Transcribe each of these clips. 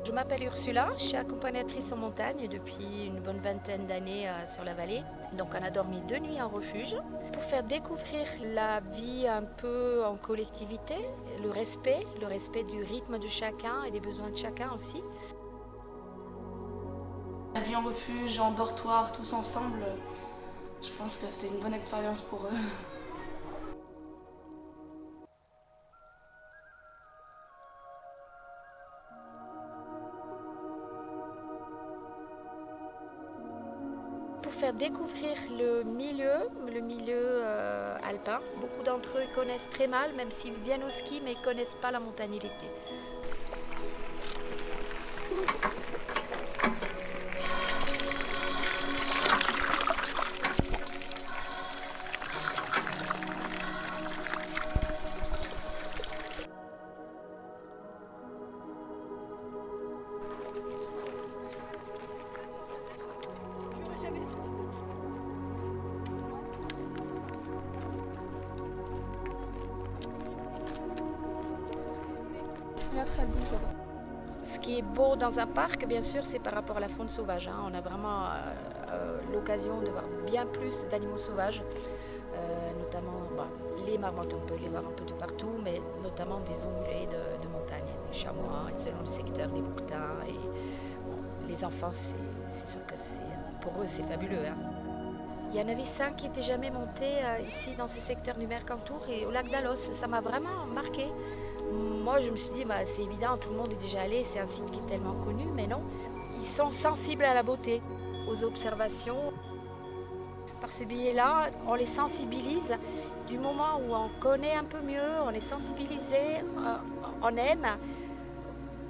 Je m'appelle Ursula, je suis accompagnatrice en montagne depuis une bonne vingtaine d'années sur la vallée. Donc on a dormi 2 nuits en refuge pour faire découvrir la vie un peu en collectivité, le respect du rythme de chacun et des besoins de chacun aussi. La vie en refuge, en dortoir, tous ensemble, je pense que c'est une bonne expérience pour eux. Pour faire découvrir le milieu alpin. Beaucoup d'entre eux connaissent très mal, même s'ils viennent au ski, mais ils ne connaissent pas la montagnalité. Ce qui est beau dans un parc, bien sûr, c'est par rapport à la faune sauvage. On a vraiment l'occasion de voir bien plus d'animaux sauvages, notamment les marmottes, on peut les voir un peu de partout, mais notamment des ongulés de montagne, des chamois, et selon le secteur, des bouquetins. Et, les enfants, c'est sûr que pour eux, c'est fabuleux. Il y en avait 5 qui n'étaient jamais montés ici dans ce secteur du Mercantour et au lac d'Alos. Ça m'a vraiment marqué. Moi, je me suis dit, c'est évident, tout le monde est déjà allé, c'est un site qui est tellement connu, mais non. Ils sont sensibles à la beauté, aux observations. Par ce biais-là, on les sensibilise. Du moment où on connaît un peu mieux, on est sensibilisé, on aime,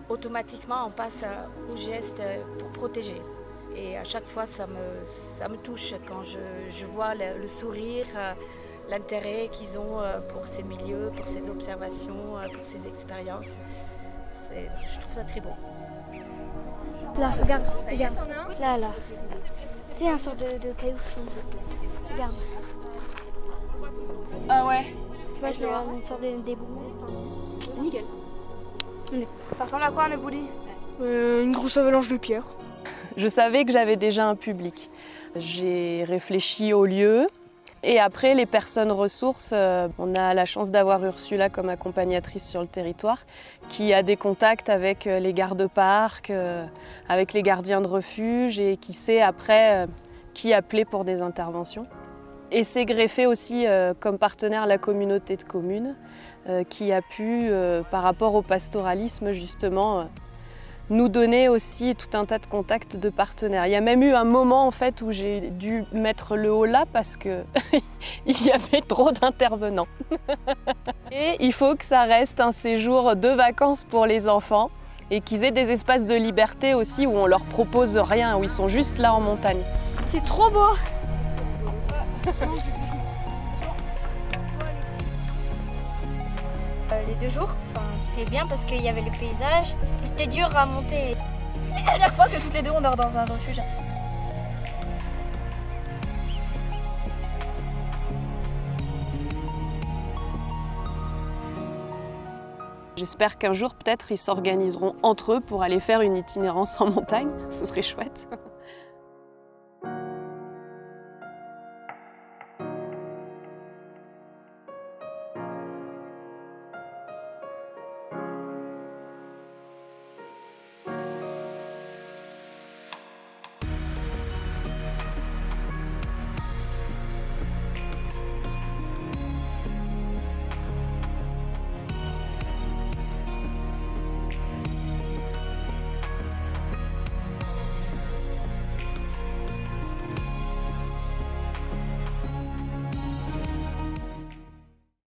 automatiquement on passe au geste pour protéger. Et à chaque fois, ça me touche quand je vois le sourire, l'intérêt qu'ils ont pour ces milieux, pour ces observations, pour ces expériences. Je trouve ça très beau. Là, regarde. Là. C'est un sort de caillou. Regarde. Ah ouais. Tu vois, c'est une sorte d'éboulé. Nickel. Ça ressemble à quoi un éboulé? Une grosse avalanche de pierres. Je savais que j'avais déjà un public. J'ai réfléchi au lieu et après les personnes ressources, on a la chance d'avoir Ursula comme accompagnatrice sur le territoire qui a des contacts avec les gardes-parcs, avec les gardiens de refuge et qui sait après qui appeler pour des interventions. Et c'est greffé aussi comme partenaire la communauté de communes qui a pu, par rapport au pastoralisme justement, nous donner aussi tout un tas de contacts de partenaires. Il y a même eu un moment en fait où j'ai dû mettre le haut là parce que il y avait trop d'intervenants. Et il faut que ça reste un séjour de vacances pour les enfants et qu'ils aient des espaces de liberté aussi où on leur propose rien, où ils sont juste là en montagne. C'est trop beau. Les 2 jours, c'était bien parce qu'il y avait le paysage. C'était dur à monter. La dernière fois que toutes les deux on dort dans un refuge. J'espère qu'un jour peut-être ils s'organiseront entre eux pour aller faire une itinérance en montagne, ce serait chouette.